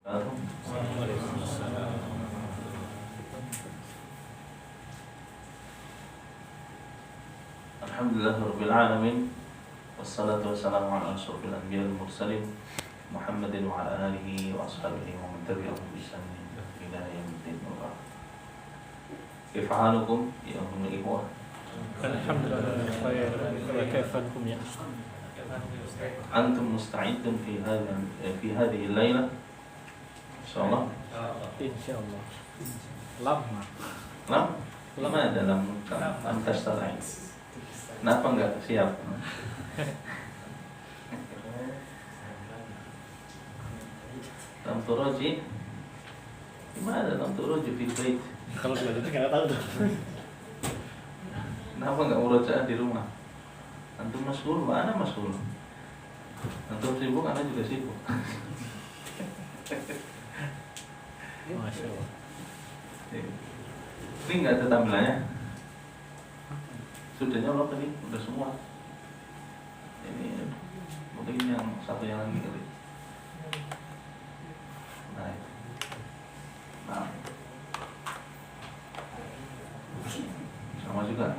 Alhamdulillahirabbil alamin. Wassalatu wassalamu ala asyrofil anbiya'i wal mursalin Muhammadin wa ala alihi wa ashabihi wa man tabi'ahum bi ihsan ila yaumil din. Kaifa halukum ya ikhwah? Alhamdulillah khair. Wa kaifa antum ya? Antum musta'idun fi hadhihi al-lailah? Insyaallah. Insyaallah. Lama. Lama dalam tastarain. Kenapa enggak siap? Lam turaji. Gimana lam turaji fil bait? Kalau belajar itu enggak tahu tuh. Kenapa enggak murojaah di rumah? Antum mas'ul, mana mas'ul? Antum sibuk, ana juga sibuk. Masya Allah. Ini enggak ada tampilannya. Sudah nyolok tadi, udah semua. Ini mungkin yang satu yang lagi kali. Nah, sama juga.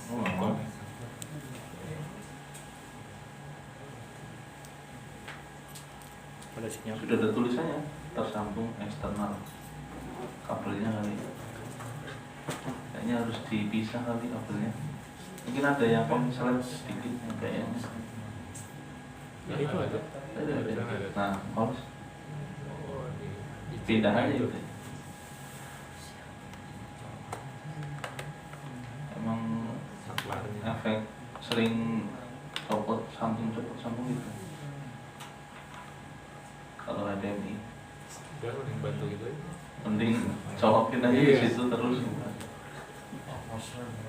Oh, Pada sinyal. sudah ada tulisannya, tersambung eksternal kabelnya kali. Kayaknya harus dipisah kali kabelnya. Mungkin ada yang konslet sedikit kayaknya. Ya itu ada. Ada. Nah, harus pindah aja itu. Emang efek sering copot sambung gitu. Kalau ada ini, biar mending bantu gitu aja. mending colokin aja di situ terus.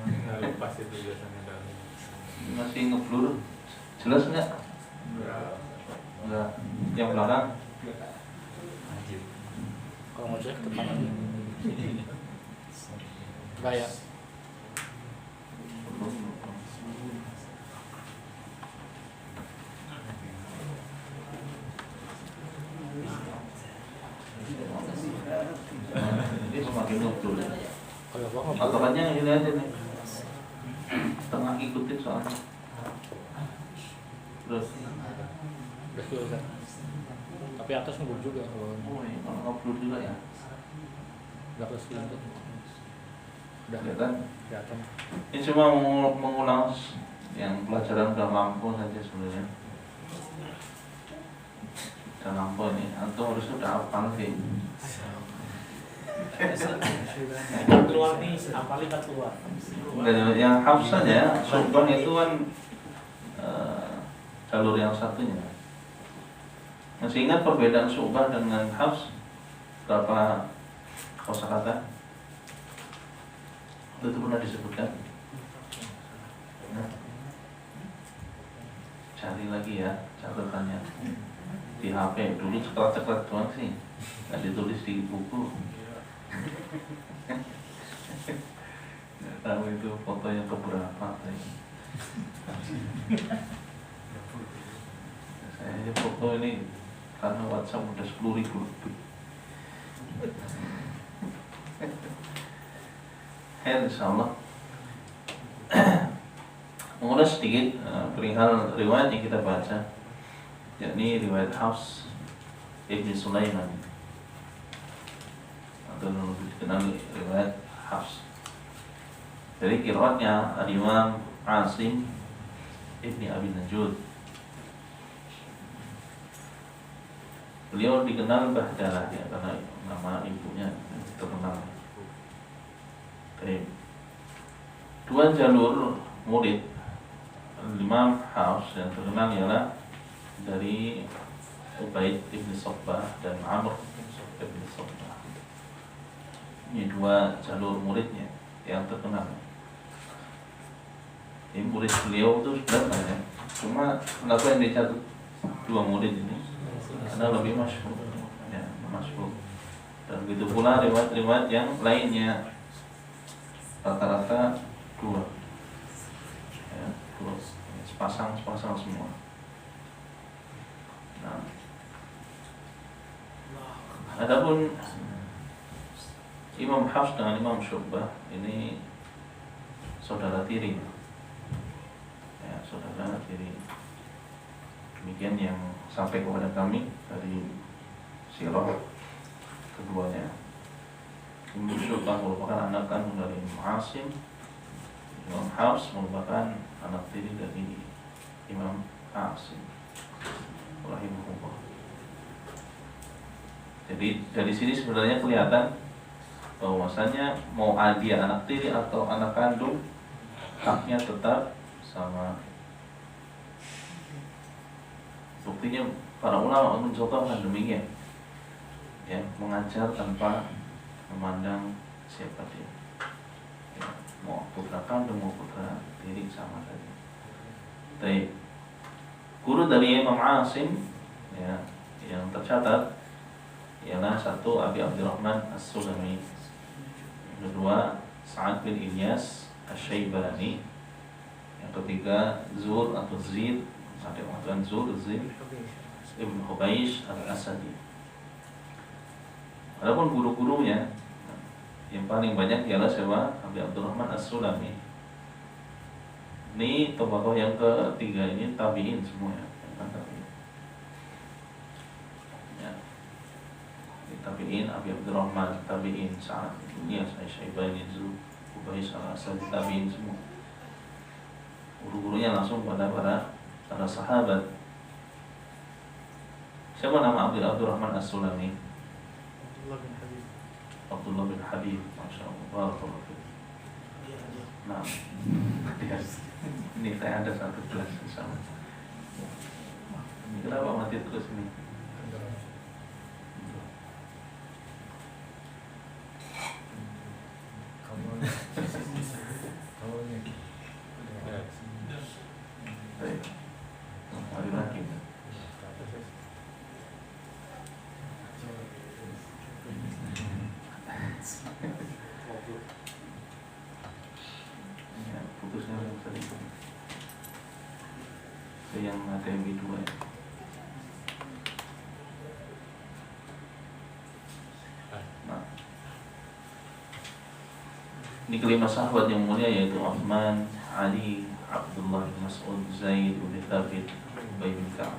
Nggak lepas itu biasanya dari. Masih ngeblur, jelas nggak? Nggak. Yang belakang? Kalau mau cek depan aja. Enggak ya. Ini semakin ngeblur. Kalau gua Patokannya ini aja nih, tengah ikutin soalnya. Terus, udah selesai. Tapi atas ngebul juga kalau kalau ngeblur juga ya. enggak plus itu. Udah Kelihatan? kelihatan. Ini cuma mengulang yang pelajaran udah mampu saja sebenarnya. Udah mampu ini, antum harus udah hafal sih. Keluar nih, apa lihat keluar? Yang hafs saja, subhan itu kan jalur yang satunya. Masih ingat perbedaan subhan dengan hafs? Berapa kosakata? Itu pernah disebutkan? Nah, cari lagi ya catatannya di HP. Dulu ceklat-ceklat doang sih, nggak ditulis di buku. Nggak tahu itu fotonya keberapa saya. Saya aja foto ini karena WhatsApp udah 10.000 lebih. Insyaallah mengulas sedikit perihal riwayat yang kita baca, yakni riwayat Hafs Ibn Sulaiman atau lebih dikenal riwayat Hafs. Dari qiraatnya Al-Imam Asim Ibni Abi Najud. Beliau dikenal Bahdalah ya, karena nama ibunya terkenal. Dua jalur murid Imam Hafs yang terkenal ialah dari Ubaid ibn Sabbah dan Amr ibn Sabbah. Ini dua jalur muridnya yang terkenal. Ini murid beliau itu sudah banyak. Cuma kenapa yang dicatat dua murid ini? Karena lebih masyhur, ya, masyhur. Dan begitu pula riwayat-riwayat yang lainnya rata-rata dua, ya, dua sepasang semua. Nah, Adapun Imam Hafs dengan Imam Syu'bah ini saudara tiri, ya, saudara tiri. Demikian yang sampai kepada kami dari sirah keduanya. Imam Syu'bah merupakan anak kandung dari Imam Asim. Imam Hafs merupakan anak tiri dari Imam Asim rahimahullah. Jadi dari sini sebenarnya kelihatan bahwasanya mau dia anak tiri atau anak kandung, haknya tetap sama. Buktinya para ulama mencontohkan demikian, ya, mengajar tanpa memandang siapa dia, ya, mau putra kandung mau putra tiri sama saja. Baik, guru dari Imam Asim, ya, yang tercatat ialah satu Abi Abdurrahman As-Sulami, yang kedua Sa'ad bin Ilyas Asy-Syaibani, yang ketiga Zur atau Zid, ada yang mengatakan Zur, Zid Ibn Hubaish Al-Asadi. Adapun guru-gurunya yang paling banyak ialah siapa? Abi Abdurrahman As-Sulami. Ini tokoh yang ketiga ini tabi'in semua, ya. Tabi'in, Abi Abdurrahman, tabi'in, Sa'ad bin Ilyas, Asy-Syaibani, Zur, Hubaish Al-Asadi, tabi'in semua. Guru-gurunya langsung pada para sahabat. Siapa nama Abi Abdurrahman As-Sulami? Abdullah bin Habib, Masya Allah, barakallahu fiik. Nah, ini saya ada satu kelas bersama. Ini kenapa mati terus ini? Baik, mari lagi. Ya, putusnya tadi ke yang ATM 2 ya. Nah, ini kelima sahabat yang mulia yaitu Utsman, Ali, Abdullah bin Mas'ud, Zaid bin Thabit, Ubay bin Ka'ab.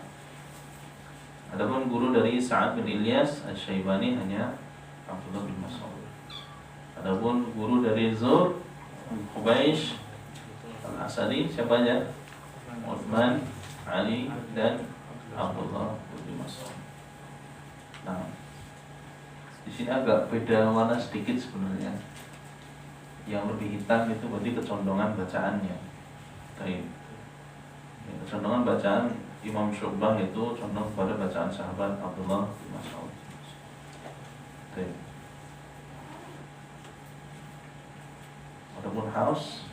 Adapun guru dari Sa'ad bin Ilyas Asy-Syaibani hanya Abdullah bin Mas'ud. Adapun guru dari Zur, Hubaish Al-Asadi siapa aja? Utsman, Ali dan Abdullah bin Mas'ud. Nah, di sini agak beda warna sedikit sebenarnya. Yang lebih hitam itu berarti kecondongan bacaannya. Baik. Kecondongan bacaan Imam Syu'bah itu condong kepada bacaan sahabat Abdullah bin Mas'ud. Baik. Adapun Hafs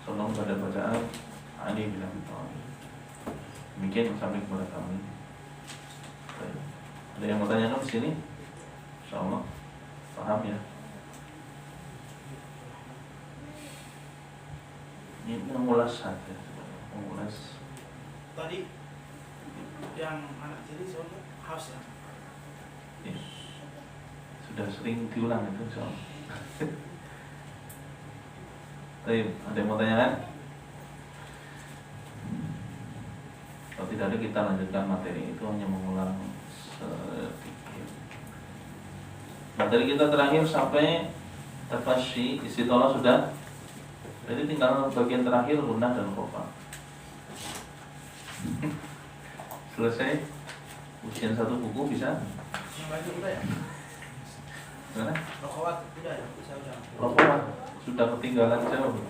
condong pada bacaan Ali bin Abi Thalib. Demikian yang sampai kepada kami. Baik. Ada yang mau tanyakan di sini? Insyaallah paham ya. Ini mengulas saja, mengulas. Tadi yang anak tiri soalnya Hafs ya. Ya. Sudah sering diulang itu insyaallah. Baik, ada yang mau tanyakan? Kalau tidak ada kita lanjutkan materi itu, hanya mengulang sedikit. Materi kita terakhir sampai tafasyi istitolah sudah. Jadi tinggal bagian terakhir gunnah dan khofa. Selesai. Ujian satu buku bisa. Yang baju udah ya? Gimana? Rokawat udah ya? Bisa udah. Khofa sudah ketinggalan jauh.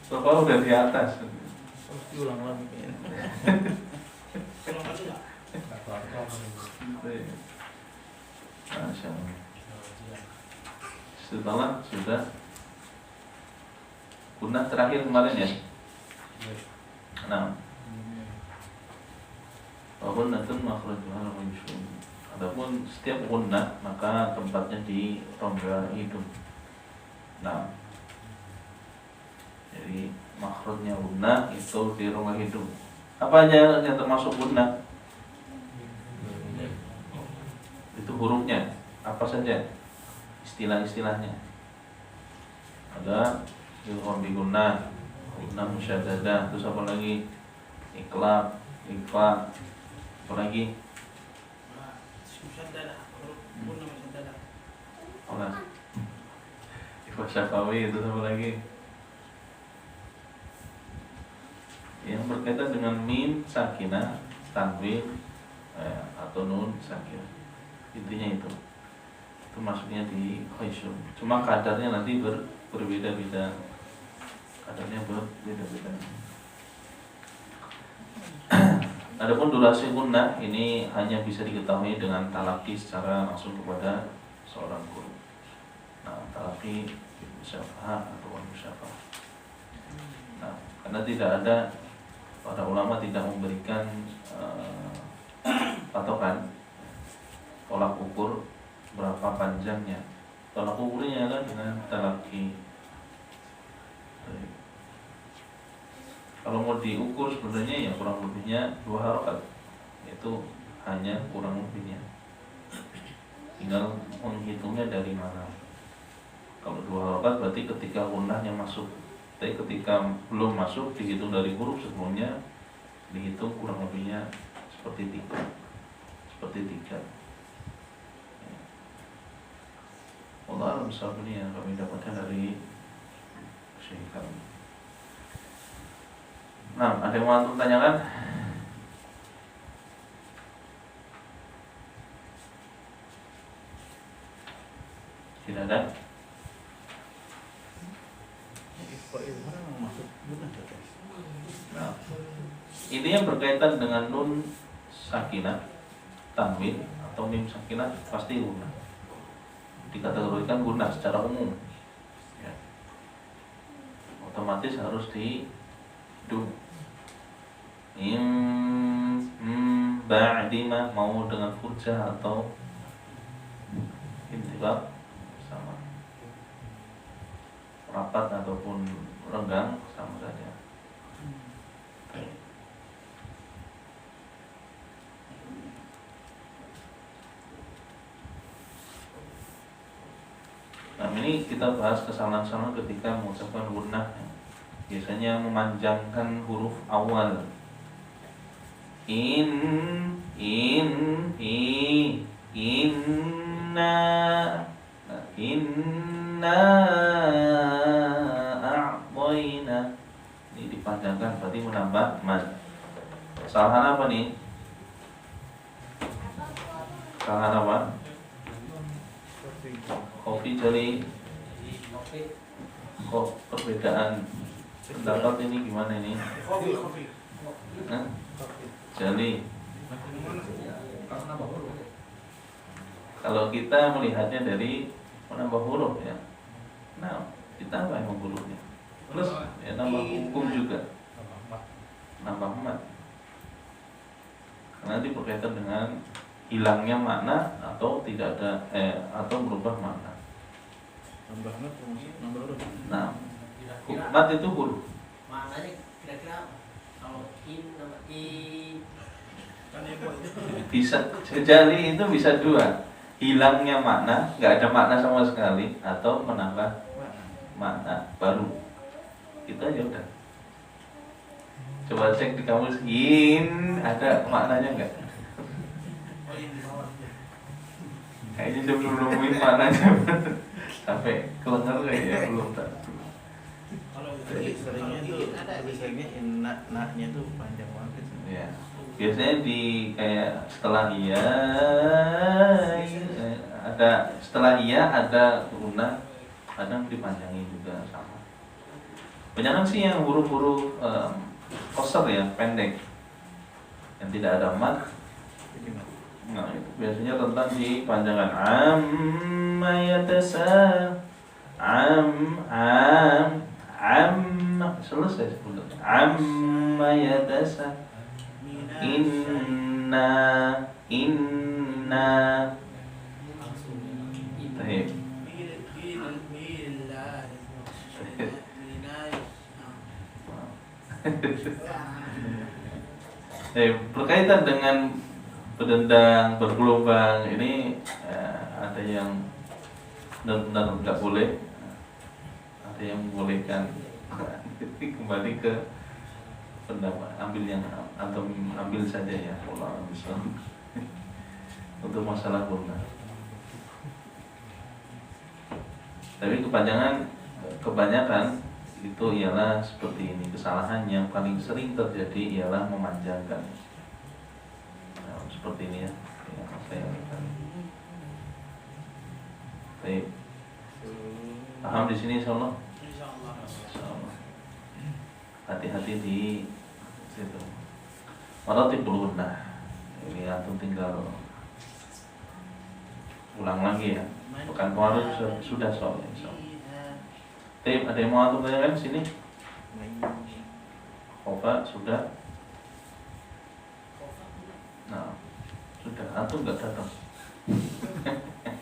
Khofa udah di atas. Terus diulang lagi. Ulang lagi nggak? Masya Allah. Setelah sudah. Gunnah terakhir kemarin ya. Nah, walaupun nanti makhrajuha al-ghayshum. Adapun setiap gunnah maka tempatnya di rongga hidung. Nah, jadi makhrajnya gunnah itu di rongga hidung. Apa aja yang termasuk gunnah? Itu Itu hurufnya apa saja, istilah-istilahnya. Ada ilham bigunnah, gunnah musyaddadah, terus apa lagi? Iqlab, iqfa, apa lagi? Musyaddadah, huruf guna musyaddadah. Apa? Iqfa syafawi, itu apa lagi? Yang berkaitan dengan mim sakinah, tanwin, atau nun sakinah. Intinya itu masuknya di khaisyum. Cuma kadarnya nanti berbeda-beda. Kadarnya berbeda-beda. Adapun durasi gunnah ini hanya bisa diketahui dengan talaqi secara langsung kepada seorang guru. Nah, talaqi musyafahah atau musyafahah. Nah, karena tidak ada, para ulama tidak memberikan patokan tolak ukur berapa panjangnya. Tolak ukurnya adalah dengan talaqi. Kalau mau diukur sebenarnya ya kurang lebihnya 2 harakat. Itu hanya kurang lebihnya. Tinggal menghitungnya dari mana. Kalau 2 harakat berarti ketika gunnahnya masuk. Tapi ketika belum masuk dihitung dari huruf sebelumnya, dihitung kurang lebihnya seperti 3. Allah misalnya ini yang kami dapatkan dari Syekh kami. Nah, ada yang mau tanyakan? Tidak ada? Nah, ini yang berkaitan dengan nun sakinah, tanwin atau mim sakinah pasti gunnah. Dikategorikan gunnah secara umum. Ya. Otomatis harus di du. Ba'di ma, mau dengan furjah atau intibak sama. Rapat ataupun renggang sama saja. Nah, ini kita bahas kesalahan-kesalahan ketika mengucapkan gunnah. Biasanya memanjangkan huruf awal. Inna a'toina. Ini dipanjangkan berarti menambah mad. Kesalahan apa nih? Kesalahan apa? Kopi jali. Kok perbedaan pendapat ini gimana ini? Kopi. Hah? Jali. Kalau kita melihatnya dari menambah huruf ya. Nah, kita apa yang hurufnya? Plus ya nambah hukum juga. Nambah mat. Karena nanti berkaitan dengan hilangnya makna atau tidak ada atau berubah makna. Nambah mat termasuk nambah huruf. Nah, mat itu huruf. Maknanya kira-kira apa? Kalau nama Kan ibu itu. Bisa jali itu bisa 2. Hilangnya makna, nggak ada makna sama sekali, atau menambah makna baru. Itu aja udah. Coba cek di kamus ada maknanya nggak? Oh, ini di bawah. Kayaknya dia belum nemuin maknanya. Sampai kelengar kayaknya belum tak. Kalau Seringnya itu lebih seringnya naknya itu panjang banget. Ya. Biasanya di kayak setelah iya ada setelah iya ada gunnah, kadang dipanjangin juga sama. Banyakan sih yang huruf-huruf qasar ya, pendek, yang tidak ada mat. Nah, itu biasanya tentang dipanjangkan amma yatasa selesai sebelum amma yatasa inna Baik. Berkaitan dengan berdendang, bergelombang ini ada yang benar-benar nggak boleh, ada yang membolehkan. Kembali ke pendapat, ambil yang atau ambil saja ya, Allah bisa untuk masalah guna. Tapi kebanyakan itu ialah seperti ini. Kesalahan yang paling sering terjadi ialah memanjangkan. Nah, seperti ini ya, yang saya lihat. Baik, paham di sini insyaallah. Insyaallah. Hati-hati di situ. Maratibul gunnah. Ini antum tinggal ulang lagi ya. Pekan kemarin sudah soalnya insyaallah. Tapi ada yang mau antum tanyakan sini? Khofa sudah. Nah, sudah antum enggak datang.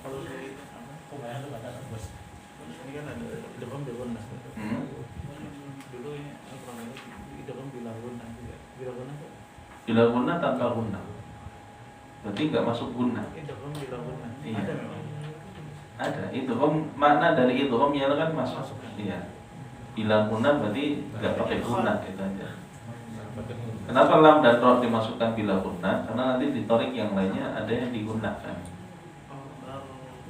Kalau dari Pemain tuh nggak datang bos. ini kan ada idgham bil gunnah. Dulu ini apa namanya? Idgham bil gunnah juga. Bil gunnah apa? Bila guna tanpa guna, berarti nggak masuk guna. Idgham bil gunnah. Iya. Ada memang. Ada itu makna dari itu ya kan masuk. Iya. Bila guna berarti nggak pakai guna itu aja. Kenapa lam dan ro dimasukkan bila guna? Karena nanti di torik yang lainnya ada yang digunakan.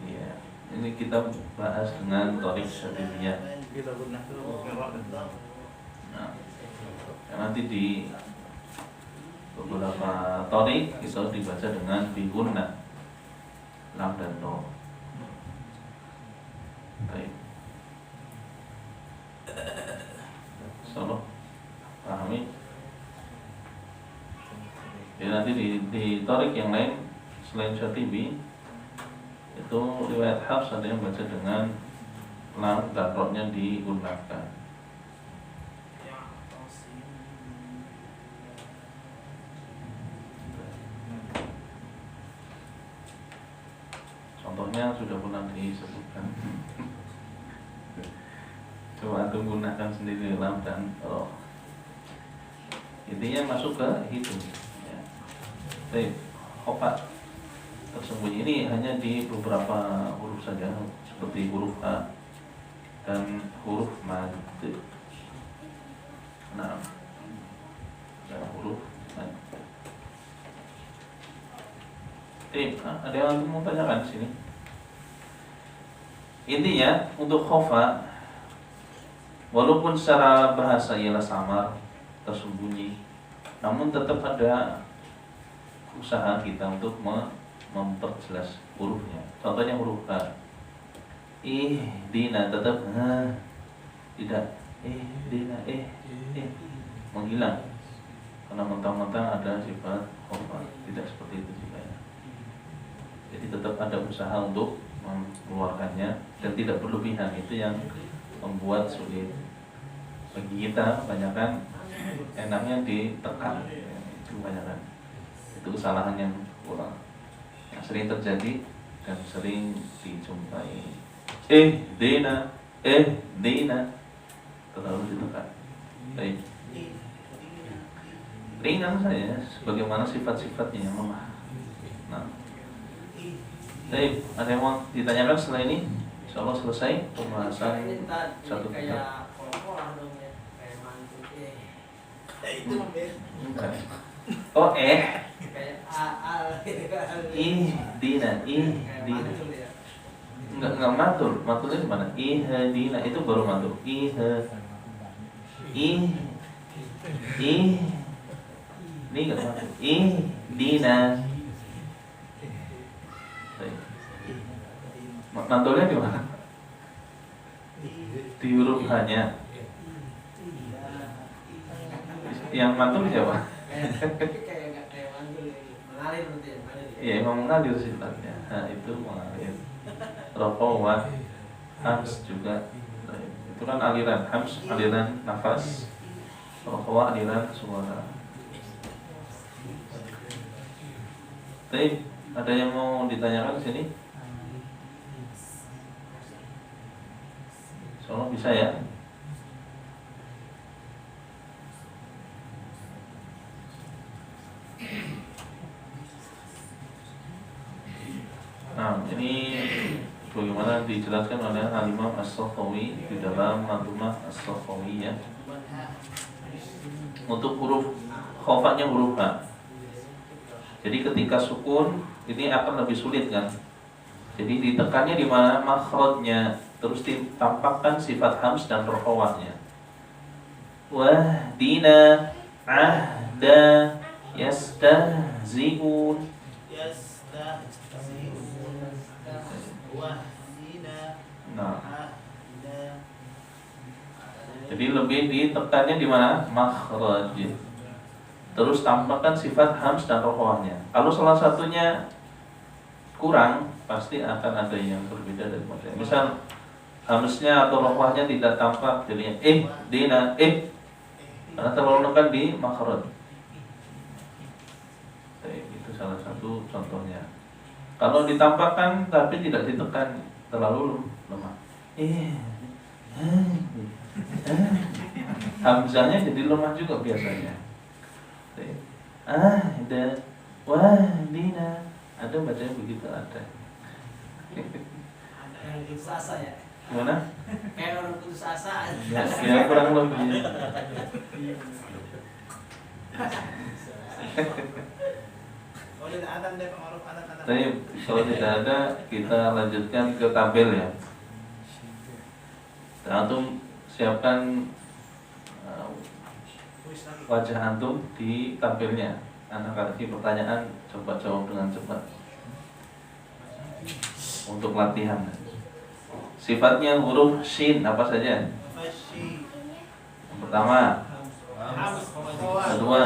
Iya. Ini kita bahas dengan torik syadidiyah. Bil gunnah itu qira'ah dan dal. Nah, nanti di beberapa torik itu dibaca dengan biguna lam dan ro. Baik. Insyaallah pahami. Ya nanti di torik yang lain selain Syatibi itu riwayat Hafs ada yang baca dengan lam dan ro-nya digunakan. Contohnya sudah pernah disebutkan. Coba antum gunakan sendiri lam dan ro. Intinya masuk ke hidung. Ya. Baik, khofa tersembunyi ini hanya di beberapa huruf saja, seperti huruf A dan huruf mad. Nah, dan huruf mad. Ada yang mau tanyakan di sini? Intinya untuk khofa, walaupun secara bahasa ialah samar, tersembunyi, namun tetap ada usaha kita untuk memperjelas hurufnya. Contohnya huruf A, dina tetap tidak dina menghilang karena mentang-mentang ada sifat khofa. Tidak seperti itu juga ya. Jadi tetap ada usaha untuk mengeluarkannya dan tidak berlebihan. Itu yang membuat sulit bagi kita. Kebanyakan enaknya ditekan, itu kebanyakan. Itu kesalahan yang kurang, yang sering terjadi dan sering dijumpai. Dina terlalu ditekan. Baik, ringan saja sebagaimana sifat-sifatnya yang lemah. Nah, baik, ada yang mau ditanyakan setelah ini? Insyaallah selesai pembahasan satu kitab. Kayak pola dong ya, kayak mantu Itu memberi. Bukan. Oh kayak dina enggak matul. Matulnya di mana? Dina itu baru matul. Ini enggak matul. Dina. Matulnya di mana? Di huruf H-nya. Yang matul siapa? kayak mantu mengalir berarti ya, mengalir ya. Iya, emang mengalir sifatnya. Nah, itu mengalir. Rafa'ah, hams juga. Itu kan aliran hams, aliran nafas. Rafa'ah, aliran suara. Baik, ada yang mau ditanyakan di sini? Soalnya bisa ya. Nah, ini bagaimana dijelaskan oleh Al-Imam As-Sakhawi di dalam Manzumah As-Sakhawiyah. Untuk huruf khofanya huruf H. Jadi ketika sukun ini akan lebih sulit kan. Jadi ditekannya di mana makhrajnya, terus ditampakkan sifat hams dan rokhawahnya. Wahdina ahda yastahzi'un. Nah, jadi lebih ditekannya di mana? Makhraj. Terus tampakkan sifat hams dan rokhawahnya. Kalau salah satunya kurang, pasti akan ada yang berbeda dari materi. Misal hamsnya atau rokhawahnya tidak tampak, jadinya dina karena terlalu nekan di makhraj. Itu salah satu contohnya. Kalau ditampakkan tapi tidak ditekan, terlalu lemah. Hamzahnya jadi lemah juga biasanya. Ada wahdina, ada bacanya begitu ada. Kayak putus asa ya. Gimana? Kayak orang putus asa. Ya kurang lebih. Tapi kalau tidak ada, kita lanjutkan ke tabel ya. Antum siapkan wajah antum di tabelnya. Anak kasih pertanyaan, coba jawab dengan cepat untuk latihan. Sifatnya huruf shin apa saja? Yang pertama, kedua,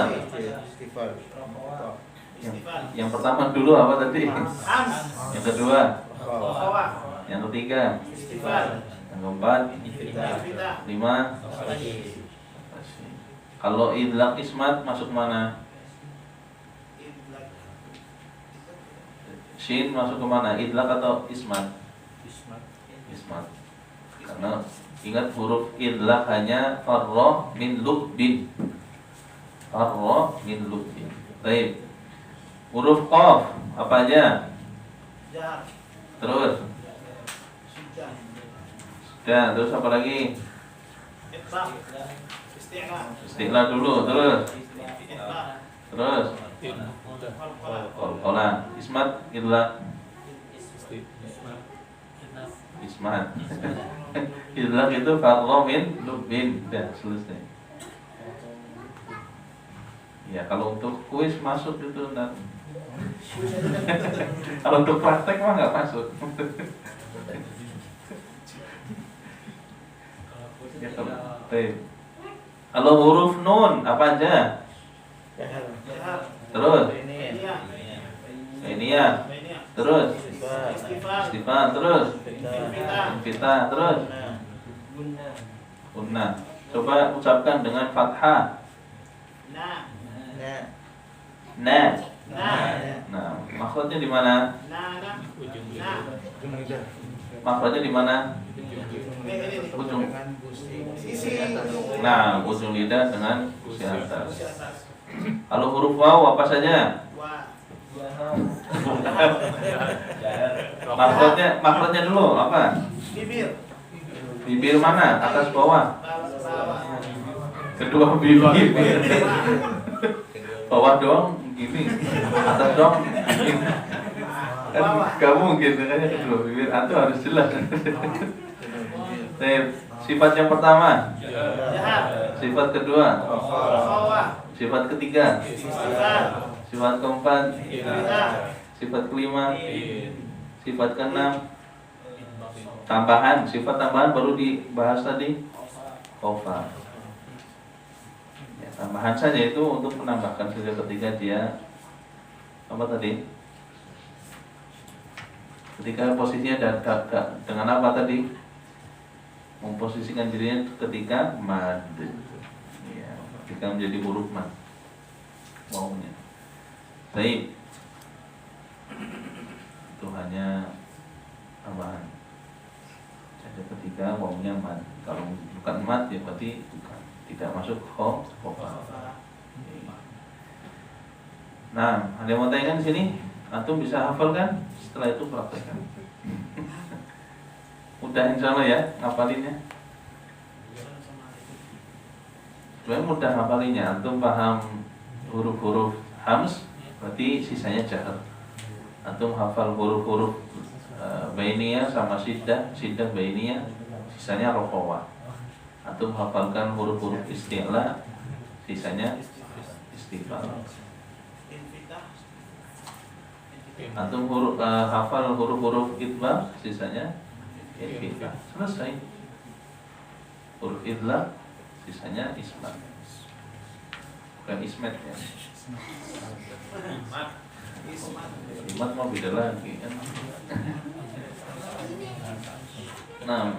yang pertama dulu apa tadi? Yang kedua, yang ketiga, yang keempat, lima. Kalau idlaq ismat masuk mana? Shin masuk ke mana? Idlaq atau ismat? Ismat. Karena ingat huruf idlaq hanya farra min lubbin. Farra min lubbin. Baik. Huruf qaf apa aja? Terus. Dan terus apa lagi? Istiqlal dulu, terus. Qalqalah. Ismat, idlaq. Ismat. Idlaq itu farra min lubbin. Sudah selesai. Ya, kalau untuk kuis masuk itu enggak. Kalau untuk praktek mah enggak masuk. Ya, kalau huruf nun apa aja? Terus ini ya. Terus istifham, terus infitah, terus gunnah. Coba ucapkan dengan fathah. Nah, makhrajnya di mana? Makhrajnya di mana? Ujung. Nah, ujung lidah dengan usia atas. Kalau huruf waw apa saja? Makhrajnya dulu apa? Bibir mana? Atas bawah? Kedua bibir. Bawah doang gini, atas doang gini. Kamu mungkin makanya kedua bibir antum harus jelas. Sifat yang pertama, sifat kedua, sifat ketiga, sifat keempat, sifat kelima, sifat keenam, tambahan, sifat tambahan baru dibahas tadi, khofa. Ya, tambahan saja itu untuk menambahkan saja ketika dia apa tadi? Ketika posisinya dengan apa tadi? Memposisikan dirinya ketika mad, ya, ketika menjadi huruf mad, wawunya. Baik, itu hanya tambahan. Jadi ketika wawunya mad, kalau bukan mad ya berarti bukan, tidak masuk khofa. Nah, ada yang mau tanyakan di sini? Antum bisa hafal kan? Setelah itu praktekkan. Mudah insya Allah ya ngapalinnya. Sebenarnya mudah ngapalinnya. Antum paham huruf-huruf hams, berarti sisanya jahr. Antum hafal huruf-huruf bainiyah sama siddah bainiyah, sisanya rokhawah. Antum hafalkan huruf-huruf isti'la, sisanya istighfar. Antum hafal huruf-huruf idgham, sisanya infitah. Selesai. Huruf idgham, sisanya ismat. Bukan ismet ya. Ismat mau beda lagi kan. Nah,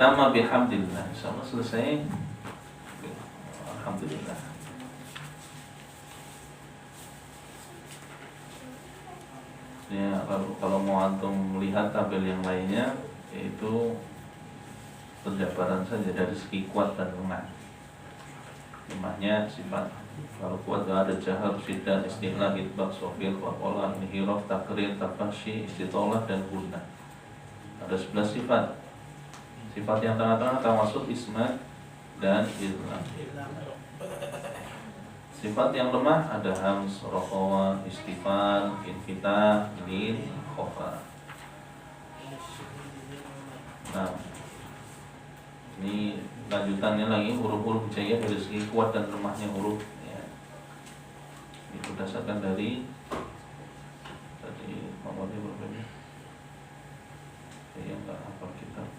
Tama bihamdillah. Insyaallah selesai. Alhamdulillah. Ya, kalau mau antum melihat tabel yang lainnya, yaitu penjabaran saja dari segi kuat dan lemah. Lemahnya sifat. Kalau kuat ada jahar, syiddah, istilah, itbaq, sofil, waqolah, inhiraf, takrir, tafashi, istitolah, dan gunnah. Ada 11 sifat. Sifat yang tengah-tengah termasuk ismat dan idgham. Sifat yang lemah ada hams, rokhawah, istifal, infitah, lin, khofa. Nah, ini lanjutannya lagi huruf-huruf hijaiyah dari segi kuat dan lemahnya huruf ya. Ini berdasarkan dari tadi nomornya berbeda. Saya nggak hafal kitab.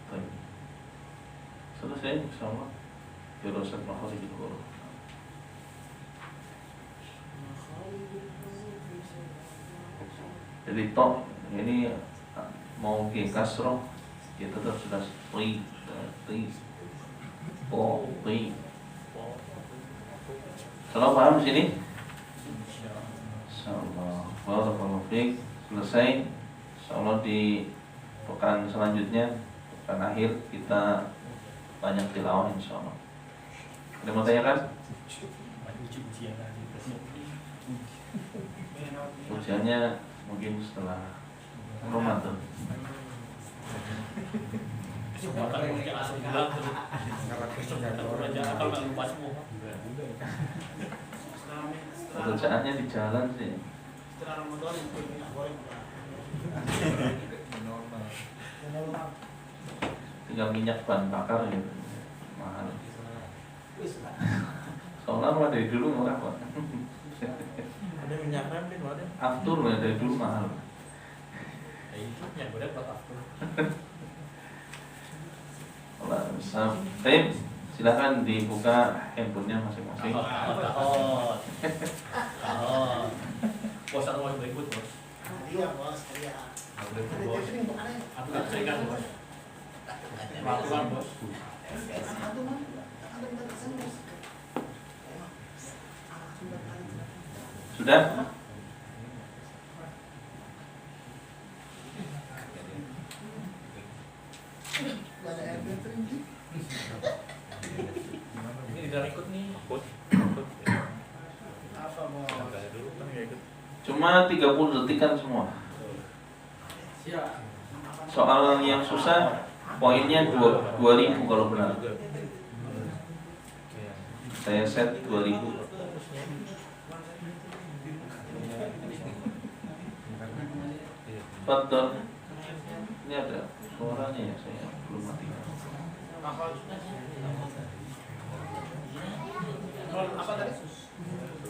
Baik. Selesai insyaallah. Firasat makharijul huruf. Jadi tok ini mau ke kasroh ya tetap sudah ti po ti. Salah paham sini? Insyaallah. Barakallahu fiik. Selesai. Insyaallah di pekan selanjutnya, pekan akhir kita banyak tilawah insyaallah. Ada mau tanyakan? Ujiannya mungkin setelah Ramadan. Pekerjaannya di jalan sih. Setelah Ramadan boleh. Tinggal minyak bahan bakar gitu. Mahal. Soalnya mah dari dulu murah kok. Ada minyak rem kan ada. Aftur lah dari dulu mahal. Yang berat buat after. Allah bisa. Tim, silakan dibuka handphonenya masing-masing. Bos atau bos berikut bos. Iya bos, iya. Aku nggak bisa ikan bos. Peraturan bos. Sudah? Ini tidak ikut nih. Apa bos? Saya dulu kan nggak ikut. Cuma 30 detikan semua. Siap. Soal yang susah poinnya 2000 kalau benar. Saya set 2000. Betul. Ini ada suaranya ya, saya belum matikan. Apa tadi?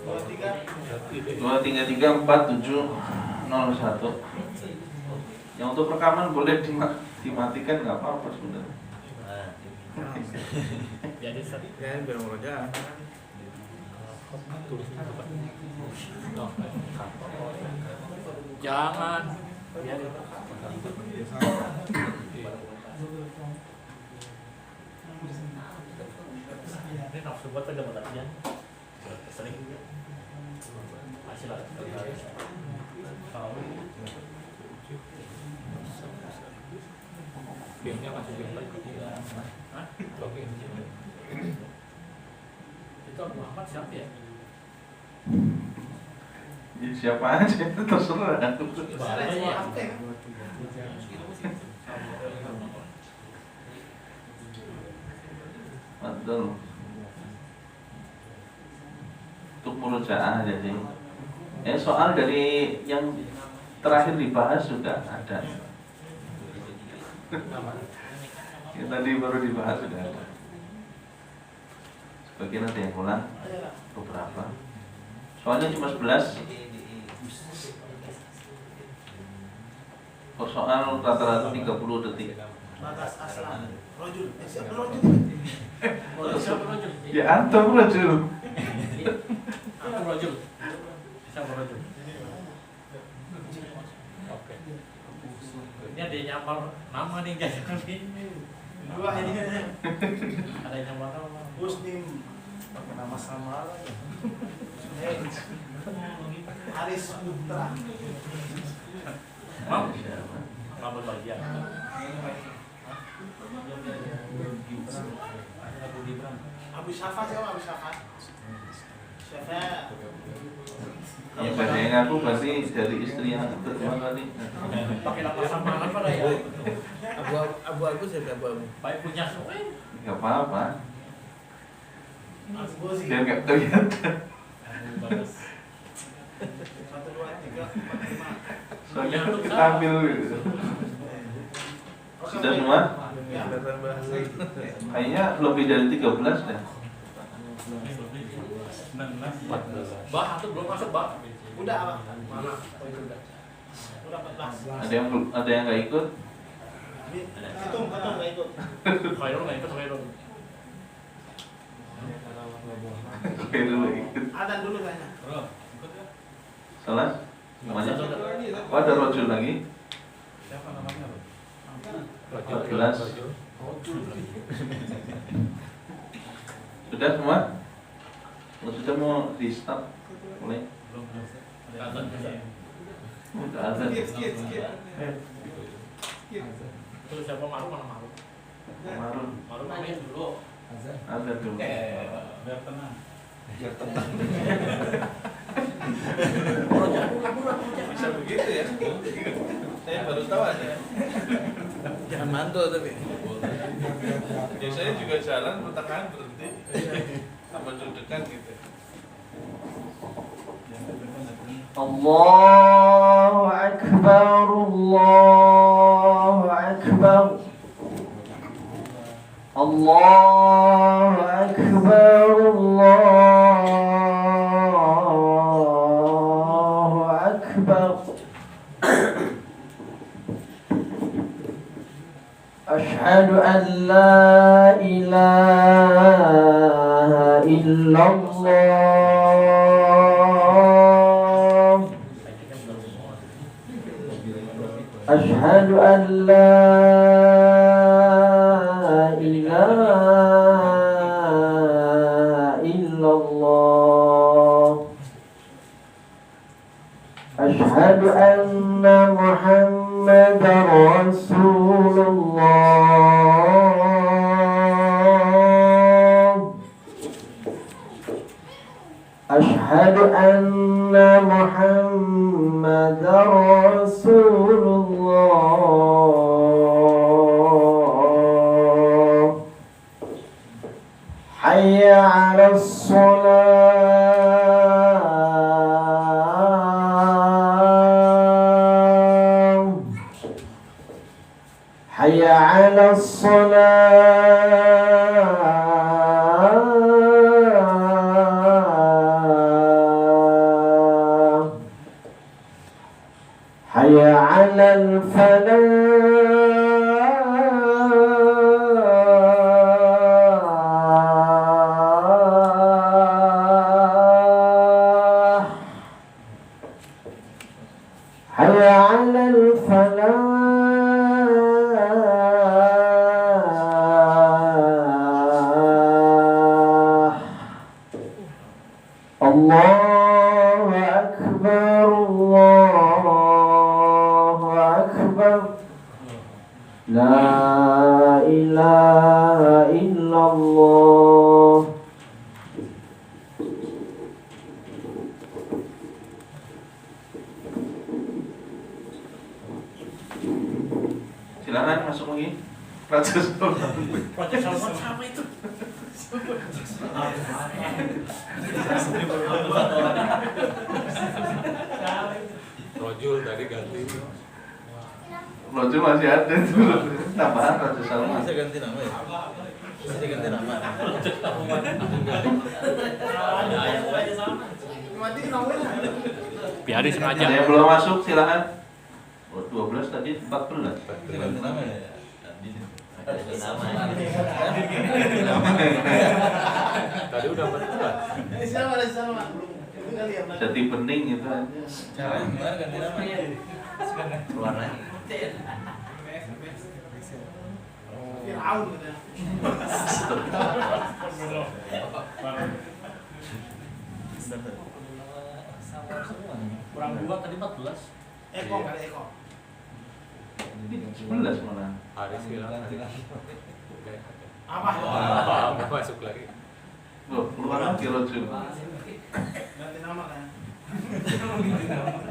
2334701. Yang untuk rekaman boleh dimatikan, nggak apa-apa sudah. Jadi satu. Ya biar murojaah. Jangan. Biarin. Ini nafsu buat ada latihan. Sering juga. Masih lah. Gamenya masih game lagi. Hah? Oke. Itu Muhammad siapa ya? Ya, siapa aja terserah. Bahaya. Betul. Untuk murojaah jadi. Soal dari yang terakhir dibahas sudah ada. Yang tadi baru dibahas sudah ada. Sebagian ada yang ulang, beberapa. Soalnya cuma 11. Per soal rata-rata 30 detik. Batas aslan. Rojul. Siapa rojul? Siapa rojul? Ya antum rojul. Aku rojul. Siapa rojul? Oke. Ini ada yang nyamar nama nih jangan ini. Dua ini. Ada yang nyamar nama. Muslim. pakai nama samaran ya. Aris Putra. Mau? Kamu bagian. Abu Syafa siapa Abu Syafa? Syafa. Yang pada yang aku berarti dari istri yang kedua kali. Pakai nama samaran pada ya. Abu siapa abu? Baik punya semua. Gak apa-apa. Mas Bozi. Biar gak kelihatan. Bagus. 1, 2, 3, 4, 5. Soalnya kita ambil gitu. Sudah semua? Ya. Kelihatan bahasa. Kayaknya lebih dari 13 deh. 14. Bah, itu belum masuk, Bah. Udah apa? Mana? Udah 14. Ada yang nggak ikut? Hitung nggak ikut. Khairul nggak ikut, Khairul. Oke dulu ikut. Adan dulu kayaknya. Salah? Semuanya? Oh, ada rojul lagi? Siapa namanya? 14. Sudah semua? Kalau sudah mau di stop mulai? Udah ada. Skip. Terus siapa Maruf mana Maruf? Marun. Maruf main dulu. Ada dulu. Biar tenang. Kalau jangan Bisa begitu ya? Saya baru tahu aja. Jangan mantul tapi. Biasanya juga jalan pertengahan berhenti. Sama dekat gitu. Allahu Akbar, Allahu Akbar, Allahu Akbar, Allahu Akbar. Ashhadu an la ilaha illallah. أشهد أن لا إله إلا الله أشهد أن محمدا رسول الله أشهد أن محمدا رسول الله حي على الصلاة حي على الصلاة حي على الفلاح حي على الفلاح الله أكبر الله أكبر لا إله إلا الله Silakan masuk lagi. Raja Salman. Raja Salman sama itu. Rojul tadi ganti. Rojul masih ada tuh. Tambahan Raja Salman. Bisa ganti nama ya? Bisa diganti nama. Raja Salman. Mati namanya. Biarin sengaja. Ada yang belum masuk silakan. 12 tadi 14. Bisa ganti nama ya? Tadi udah 14. Sama. Belum kali ya. Jadi bening itu aja. Caranya gimana ganti nama? Keluar lagi. Firaun gitu. Kurang 2 tadi 14. Eko nggak ada Eko. 11 malah. Haris hilang. Apa? Nggak masuk lagi. Loh, keluar lagi Rojul. Ganti nama kan.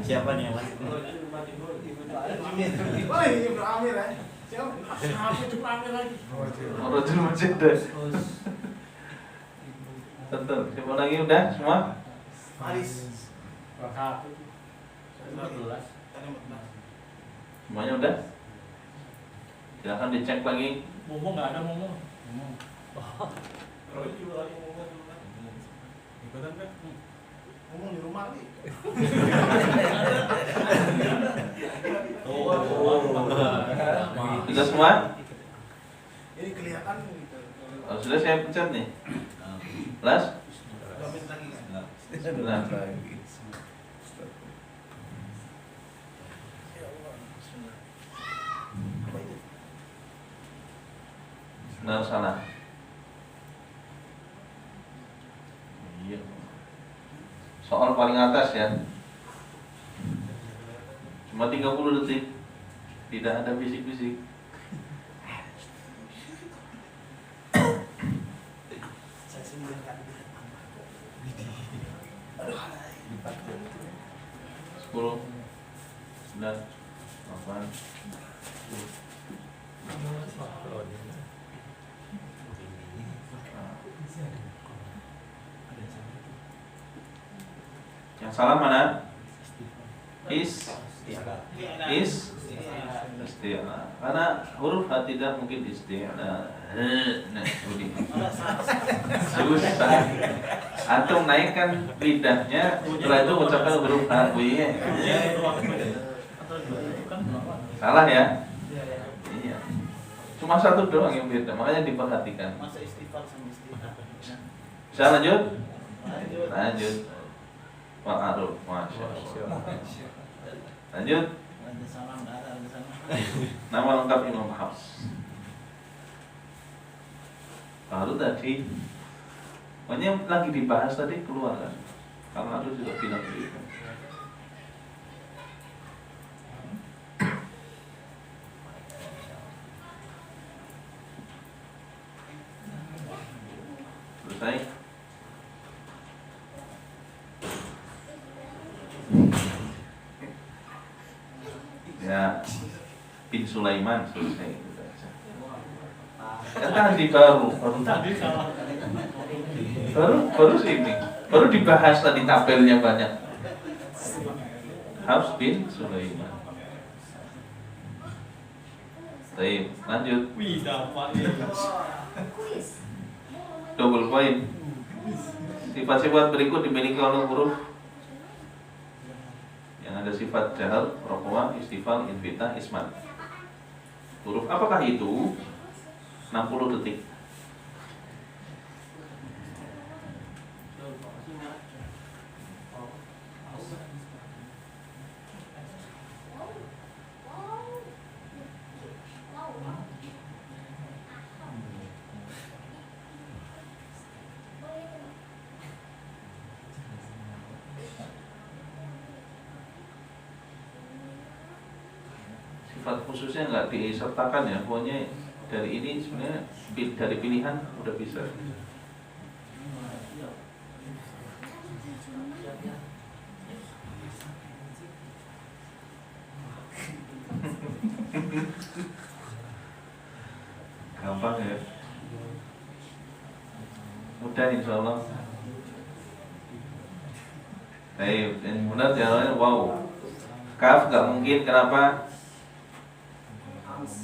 Siapa nih yang masih? Woi, Ibnu Amir ya. Siapa? Siapa itu Amir lagi? Rojul masih ada. Tentu. Siapa lagi udah semua? Faris. Berapa? 14. Tadi 14. Semuanya udah? Silakan dicek lagi. Momo nggak ada Momo. Rojul lagi ngomong dulu kan. Ikutan kan? Ngomong di rumah lagi. Sudah semua? Ini kelihatan gitu. Oh, sudah saya pencet nih. Las? Dapat lagi kan. Sudah. Benar salah. Iya. Soal paling atas ya. Cuma 30 detik. Tidak ada bisik-bisik. Saya sendiri kan. 10 9 8 Yang salah mana? Isti'la. Karena huruf H tidak mungkin isti'la. Nah, susah. Antum naikkan lidahnya, setelah itu ucapkan huruf H. Salah ya? Iya. Cuma satu doang yang beda, makanya diperhatikan. Masa istighfar sama istighfar. Bisa lanjut? Lanjut. Ma'aruf, Masya Allah. Lanjut. Ada salam, ada salam. Nama lengkap Imam Hafs. Baru tadi, pokoknya lagi dibahas tadi keluar kan. Karena aku juga bilang begitu. Selesai. Ya, bin Sulaiman selesai itu saja. Ya tadi baru sini, baru dibahas tadi tabelnya banyak. Hafs bin Sulaiman. Baik, lanjut. Wih, dapat ya. Double point. Sifat-sifat berikut dimiliki oleh huruf yang ada sifat jahal, rokoah, istifal, infitah, isman. Huruf apakah itu? 60 detik. Sifat khususnya nggak disertakan ya, pokoknya dari ini sebenarnya dari pilihan udah bisa. mudah insyaallah. Baik, yang benar jawabannya wow. Kaf nggak mungkin, kenapa?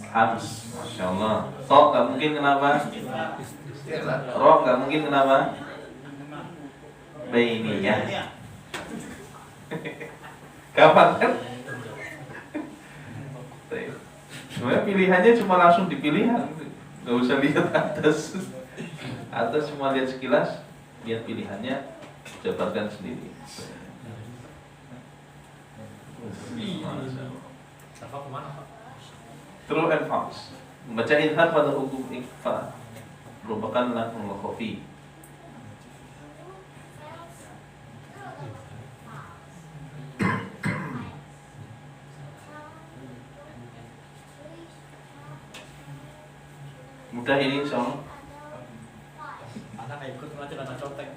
Hams, masya Allah. Tok nggak mungkin, kenapa? Ro nggak mungkin, kenapa? Bainiyah. Gampang kan? Sebenarnya pilihannya cuma langsung dipilih, nggak usah lihat atas. Atas cuma lihat sekilas, lihat pilihannya, jabarkan sendiri. Safa kemana Pak? True and false. Membaca idhar pada hukum ikhfa merupakan lahnul khafi. Mudah ini insyaallah. Anak nggak ikut nanti anak contek.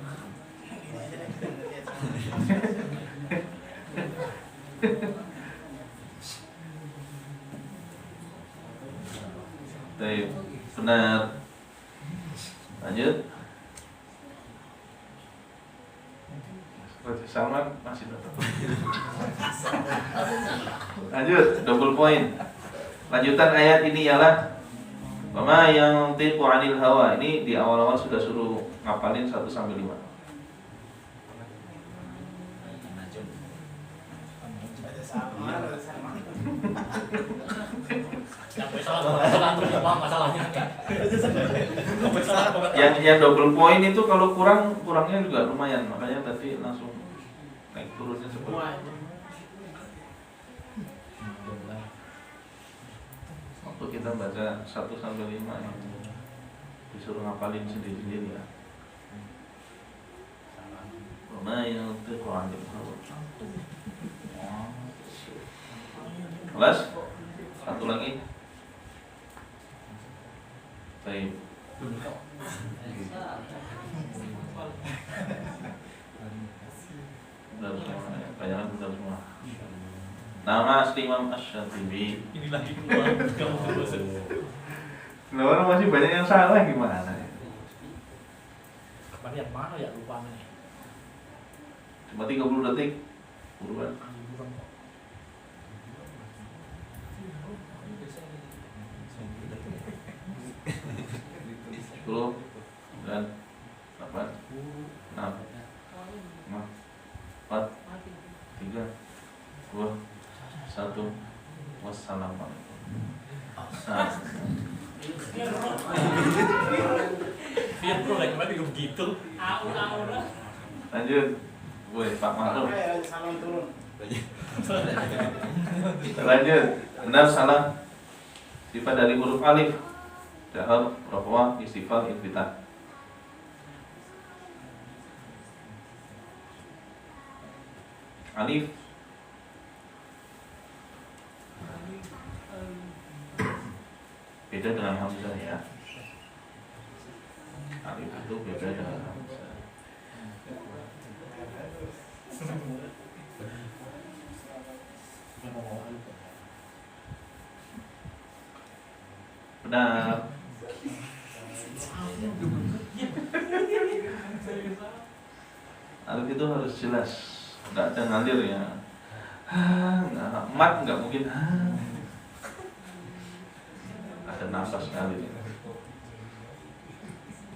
Baik, benar. Lanjut. Raja Salman masih tetap. Lanjut, double point. Lanjutan ayat ini ialah Mama yang tiqu 'anil hawa. Ini di awal-awal sudah suruh ngapalin 1 sampai 5. Yang double point itu kalau kurangnya juga lumayan, makanya tadi langsung naik turunnya seperti waktu kita baca 1 sampai 5 ya, disuruh ngapalin sendiri-sendiri ya. Lumayan itu kurang kelas. Satu lagi. Baik. Benar semua, banyak benar semua. Nama asli Imam Asy-Syatibi. Ini lagi keluar kamu bosan. Orang masih banyak yang salah gimana ya? Kemarin yang mana ya lupa nih. Cuma 30 detik. Buruan. 10, 9, 8, 6, 5, 4, 3, 2, 1. Wassalamualaikum. Fiat bro, kayak kemarin juga begitu. Lanjut. Woi, Pak Maklum. Salam turun. Lanjut. Benar salah. Sifat dari huruf alif. Dahar, rafwa, istifal, infitah. Alif beda dengan hamzah ya. Alif itu beda dengan hamzah. Benar. Alif itu harus jelas, nggak ada ngalir ya. Mat nggak mungkin. Ada nafas ngalir.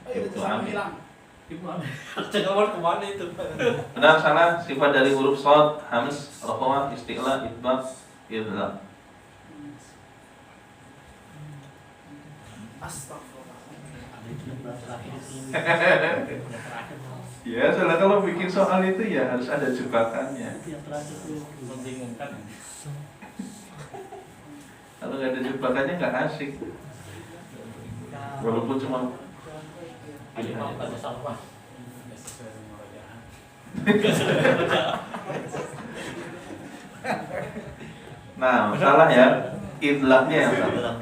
Itu alif. Jangan kemana itu? Benar salah, sifat dari huruf shad, hamz, rafa'ah, isti'la, itbaq, idgham. Ya, soalnya kalau bikin soal itu ya harus ada jebakannya. Membingungkan. Kalau nggak ada jebakannya nggak asik. Walaupun cuma Imam baca salah. Nah, salah ya. Idlaknya yang salah.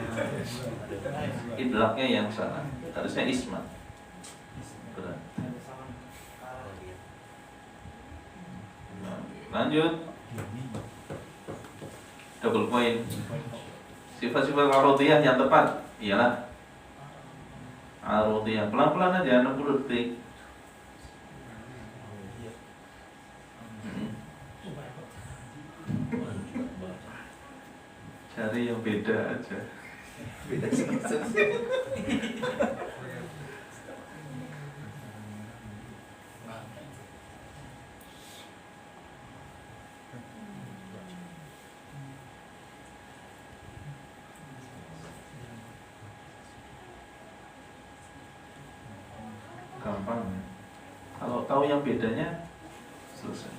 Idlaknya yang salah. Harusnya ismat. Berat. Lanjut. Double point. Sifat-sifat arodiyah yang tepat ialah arodiyah. Pelan-pelan aja 60 detik. Cari yang beda aja. Beda sedikit. Gampang ya. Kalau tahu yang bedanya selesai.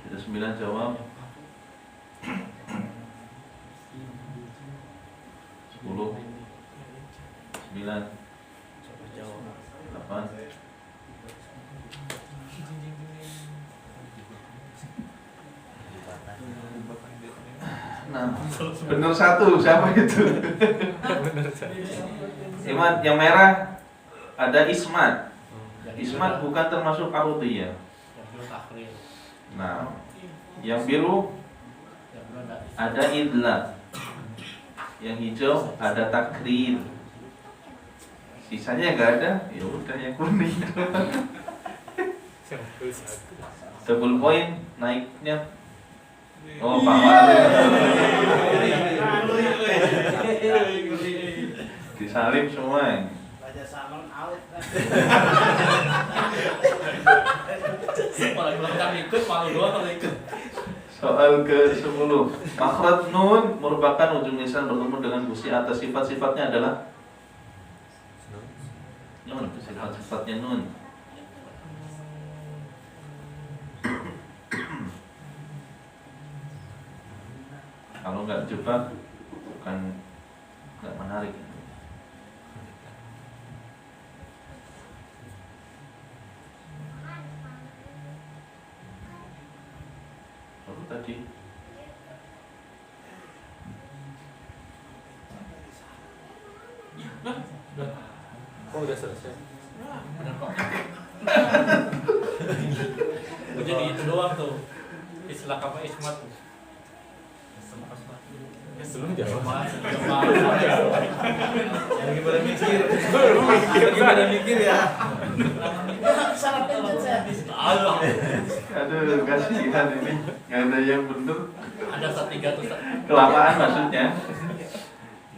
Sudah 9 jawab. 10 9 8 Nah, benar satu, siapa itu? Iman, yang merah ada Ismat. Ismat bukan termasuk arudiyah. Yang biru takril. Nah, yang biru Yang biru ada ada idlah. Yang hijau ada takrir. Sisanya nggak ada, ya udah yang kuning. Double point naiknya. Oh, Pak Wali. Disalib semua. Raja Salman awet. orang bilang kami ikut, malu doang kalau ikut. Soal ke-10. Makhraj nun merupakan ujung lisan bertemu dengan gusi atas. Sifat-sifatnya adalah nun, sifat-sifatnya nun. Kalau nggak jebak bukan nggak menarik. Baru tadi Oh, udah selesai. Bener kok. Jadi itu doang tuh. Istilah kama Ismat tuh. Sebelum jawab. Lagi pada mikir. Lagi pada mikir ya. Salah pencet saya. Allah. aduh kasihan ini nggak ada yang bener, Ada setiga tuh. kelamaan maksudnya.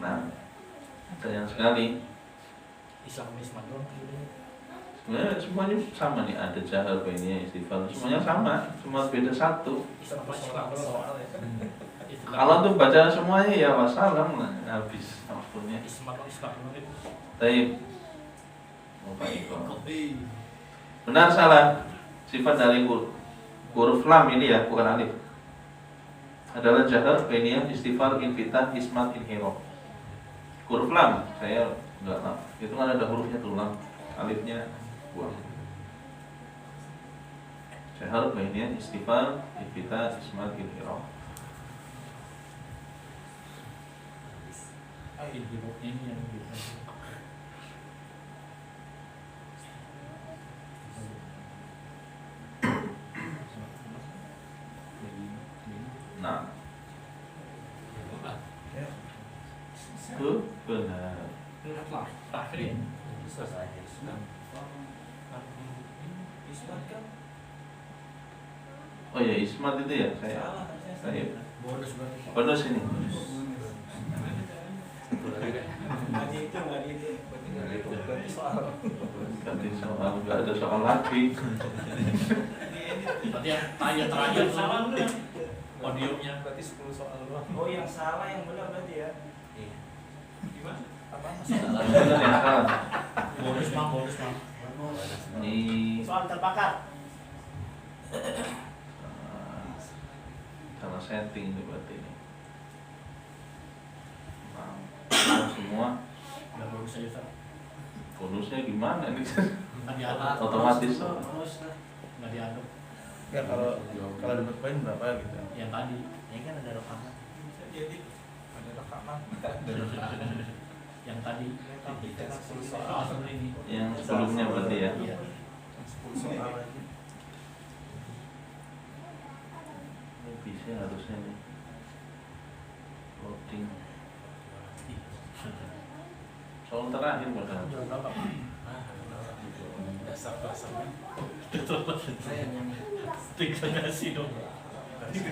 Nah, sayang sekali. Islam Ismat doang. Sebenarnya semuanya sama nih, ada jahar, bainiyah, istighfar, semuanya sama, cuma beda satu. Islam Islam soal ya. Kalau tuh baca semuanya ya wassalam lah, habis waktunya. Islam itu. Taib. Bapak Iko. Benar salah? Sifat dari huruf lam ini ya, bukan alif. Adalah jahar, bainiyah, istighfar, infitah, ismat, inhiro. Huruf lam, saya enggak tahu. Itu kan ada hurufnya tuh lam, alifnya buang. Jahar, bainiyah, istighfar, infitah, ismat, inhiro. Ini yang gitu. Nah, itu benar. Takril. Oh ya, ismat itu ya saya bonus ini. Ganti soal, nggak ada soal lagi. Berarti yang terakhir salah tuh podiumnya. Berarti 10 soal doang. Oh, yang salah yang benar berarti ya. Gimana? Apa? Benar yang salah. Bonus mang. Ini Soal terbakar. salah setting itu berarti ini. Nah, semua Udah bonus aja Ustaz. bonusnya gimana nih? Nggak diaduk. Otomatis. Nggak diaduk. Ya kalau dapat poin berapa gitu. Yang tadi. Ini kan ada rekaman. Jadi ada rekaman. Yang tadi. Kita 10 soal. Soal ini. Yang sebelumnya berarti ya. Iya. 10 soal lagi. Bisa harusnya nih. Loading. Soal terakhir padahal. Jawab berapa? Dasar-dasarnya. Saya yang Tiga nasi dong. Tiga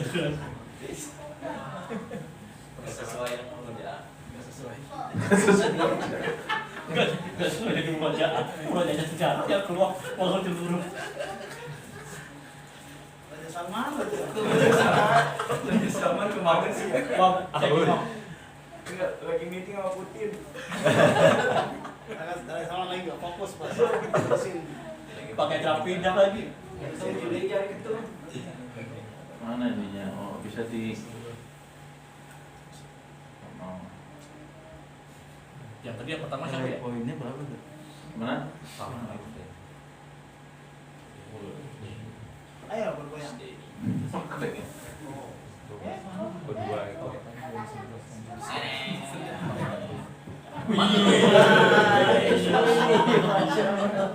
doang. Sesuai yang pekerjaan. Enggak sesuai dengan pekerjaan. Pekerjaannya sejarah ya keluar waktu dulu. Raja Salman. Lebih sama kemarin sih. Enggak, lagi meeting sama Putin. Raja Salman lagi nggak fokus pas. Pakai cara pindah lagi. Mana ininya? Oh, bisa di oh. Yang tadi yang pertama siapa ya? Poinnya berapa tuh? Mana? Ayo bergoyang. Kedua itu.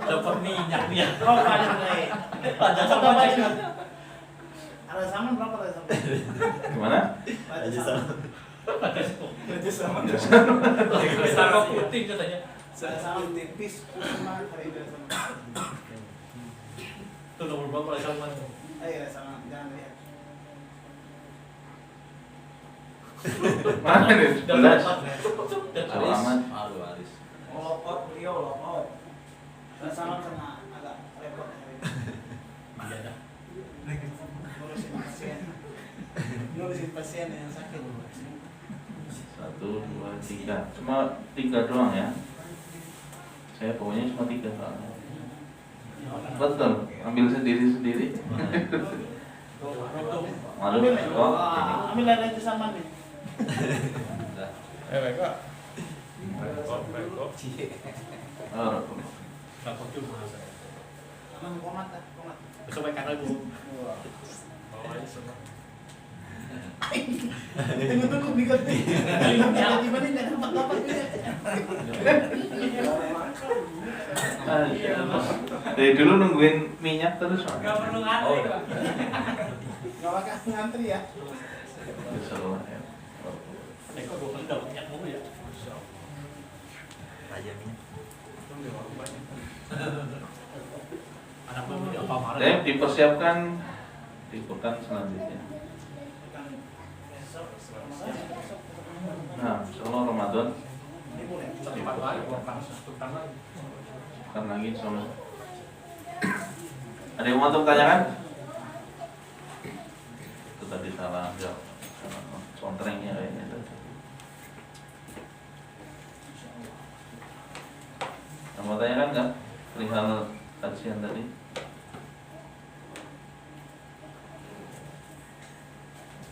Dapat minyak dia. Oh, paling baik. Raja Salman cek. Raja Salman berapa Raja Salman? Gimana? Raja Salman. Raja Salman. Sama putih katanya. Raja Salman tipis sama hari Raja Salman. Itu nomor berapa Raja Salman? Ayo Raja Salman, jangan lihat. Mana nih? Belas. Dan Selamat. Aris. Lokot beliau lokot. Raja Salman kena agak repot hari ini. Iya dah. Ngurusin pasien. Ngurusin pasien yang sakit. 1, 2, 3. Cuma 3 doang ya. Saya pokoknya cuma 3 soalnya. Betul, ambil sendiri-sendiri. Malu. Ambil, Oh, ini. ambil Raja Salman nih. Beko. Oh, Dapat juga. Komat dah, komat. Besok baik kata Bu. Bawa aja semua. Tunggu diganti. Tiba-tiba nih nggak dapat dari dulu nungguin minyak terus. Nggak perlu ngantri Pak. Nggak pakai ngantri ya. Seru ya. Kok gue kan dapat minyak mulu ya. Raja minyak. Anak gue di apa marah. Jadi dipersiapkan liputan selanjutnya. Nah, insyaallah Ramadan Cepat lagi gua panas lagi. kan lagi insyaallah. Ada yang mau tanyakan? Itu tadi salah jawab. Contrengnya kayaknya tadi. Yang mau tanyakan nggak perihal kajian tadi?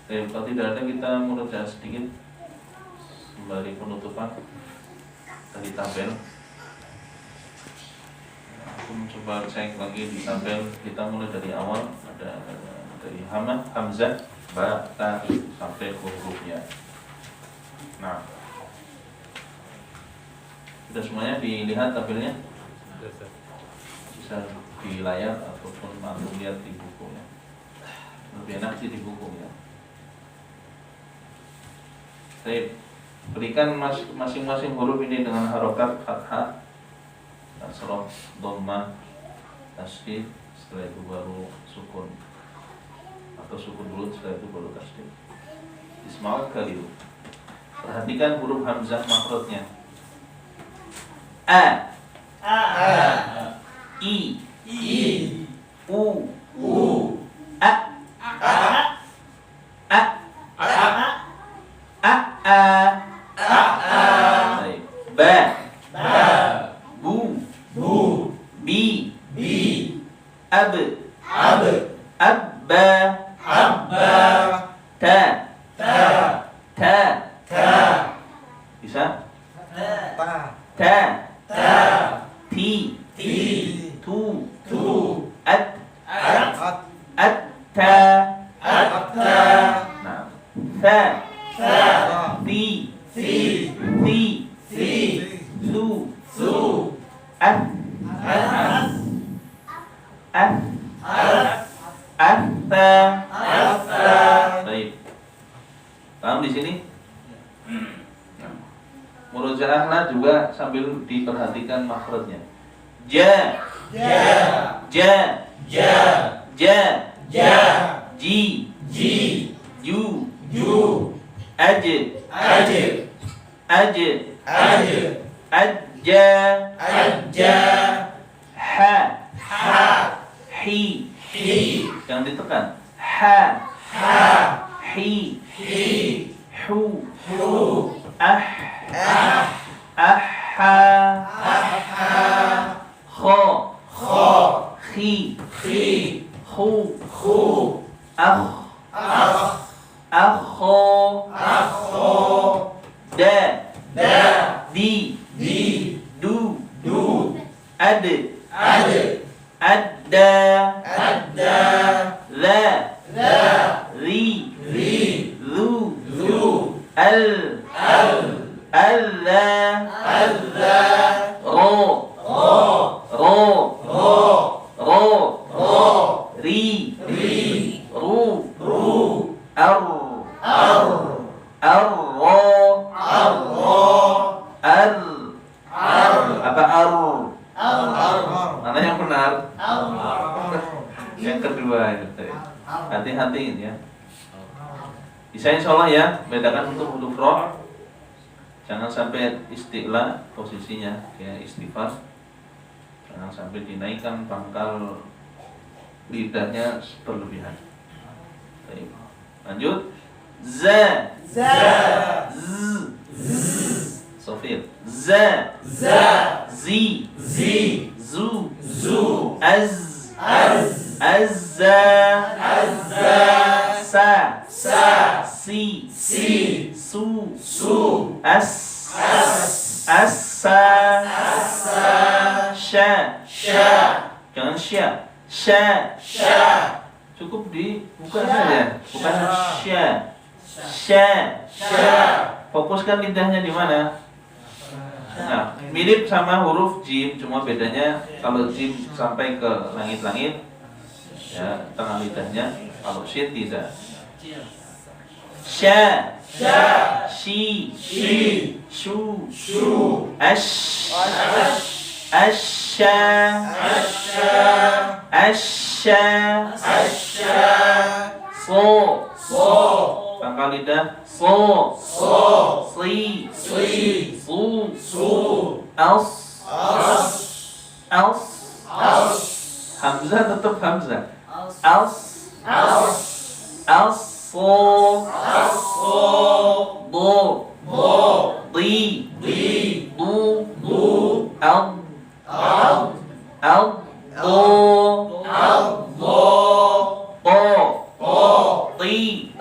Oke, kalau tidak ada kita murojaah sedikit sembari penutupan dari tabel. Aku mencoba cek lagi di tabel, kita mulai dari awal, ada dari Hamzah, Ba, Ta sampai hurufnya. Nah, sudah semuanya dilihat tabelnya? Bisa di layar ataupun antum lihat di bukunya. Lebih enak sih di bukunya. Baik, berikan masing-masing huruf ini dengan harokat fathah, kasroh, dhammah, tasydid, setelah itu baru sukun atau sukun dulu, setelah itu baru tasydid. Ismail kaliu. Perhatikan huruf hamzah makhrajnya. A, I, U, A, Baik. Ba, Bu, Bi, Ab, Abba, Ta, bisa? Ta, Ti, Tu, At, Ta, nah, Tha, Ti, Su, At, Baik. Paham di sini? Murojaahlah juga sambil diperhatikan makhrajnya. Ja, ja, ji, ju, aj, ha, hi, jangan ditekan, ha, hi, hu, ah, aha, kho, khi, hu, akho, da, di, du, ad, adda, la, ri, lu, alla, ro, ri, ru, apa mana yang benar? Yang kedua itu. Hati-hati ya. Bisa insyaallah ya, bedakan untuk huruf ro. Jangan sampai isti'la posisinya ya istighfar. Jangan sampai dinaikkan pangkal lidahnya berlebihan. Baik. Lanjut. Za, z, Sofir. Za, zi, zu, az, azza, sa, si, su, as, assa, sya, jangan sya, cukup bukan saja, bukan sya. Fokuskan lidahnya di mana? Nah, mirip sama huruf jim, cuma bedanya kalau jim sampai ke langit-langit, ya tengah lidahnya. Kalau shin tidak. Sya, shi, shu, ash, asya, so, pangkal lidah, so, si, su, als, hamzah tetap hamzah, so, do, di, du, al, ti,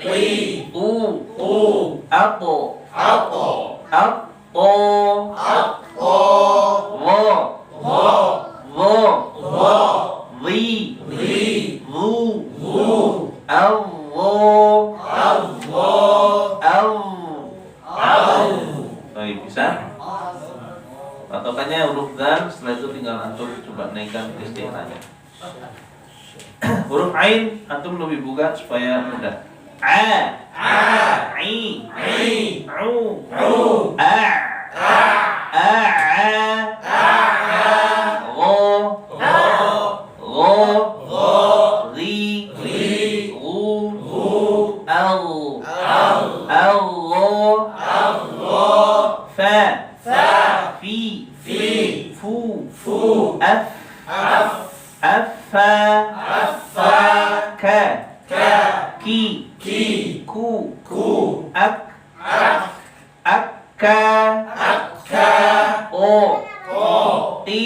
tu, apo, vi, vu, baik, bisa? Patokannya huruf dal, setelah itu tinggal antum coba naikkan istilahnya. Huruf ain antum lebih buka supaya mudah. A, i, u, a, go, ri, ru, al, fa, fi, fu, af, ka, ki, ku, ak, akka, o, ti,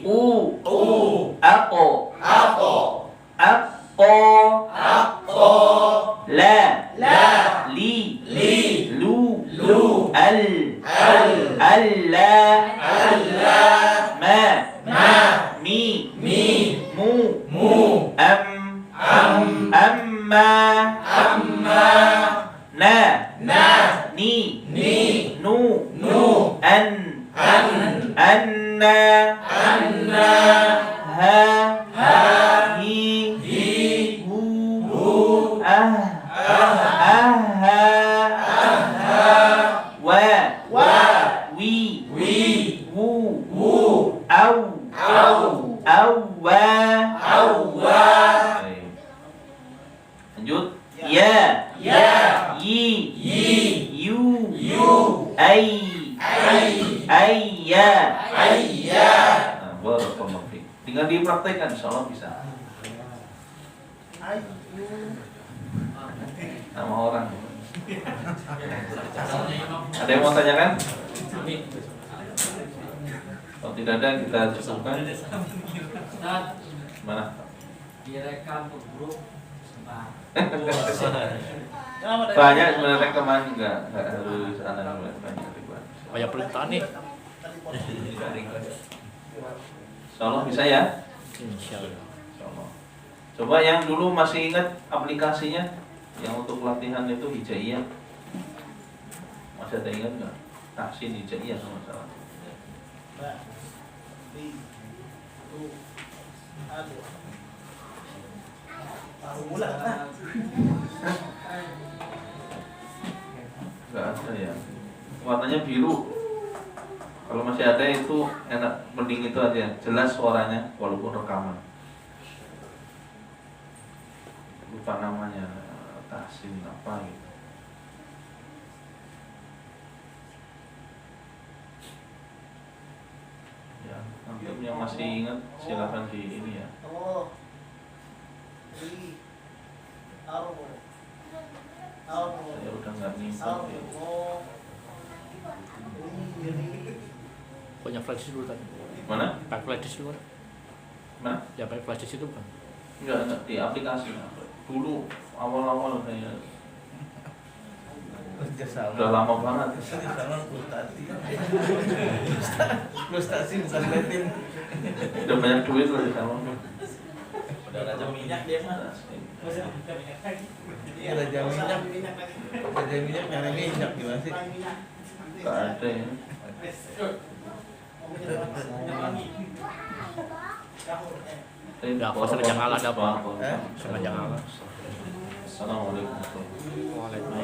u, apo, la, li, lu, alla, ma, mi, mu, amma, na, ni, nu, anna, ha, hi, hu, wa, wi, wu, au, Ayya. Ayya. Nah, barakallahu fiik. Tinggal dipraktekkan, insyaallah bisa. Nama orang. Ada yang mau tanyakan? Kalau tidak ada kita cukupkan. Ustaz, Mana? direkam ke grup. Banyak sebenarnya rekaman enggak harus banyak ribuan. Banyak perintah nih. Insyaallah bisa ya. Insyaallah. Insyaallah. Coba yang dulu masih ingat aplikasinya yang untuk latihan itu hijaiyah. Masih ada ingat enggak? Tahsin hijaiyah sama salah. Enggak ada ya. Warnanya biru. Kalau masih ada itu enak, mending itu aja, jelas suaranya walaupun rekaman. Lupa namanya, tahsin apa gitu. Ya, nanti yang masih ingat silakan di ini ya. Saya udah nggak nyimpan ya. Pokoknya flash dulu tadi. Mana? Pakai flash dulu. Mana? Ya pakai flash itu kan. Enggak di aplikasi. Dulu awal-awal saya udah lama banget. Frustasi bukan letin. Udah banyak duit loh di salon. Udah raja minyak dia mah. Iya raja minyak. Raja minyak nyari minyak gimana sih? Gak ada ya. Udah apa sengaja ngalah dah, Pak. Eh? Sengaja ngalah. Assalamualaikum. Waalaikumsalam.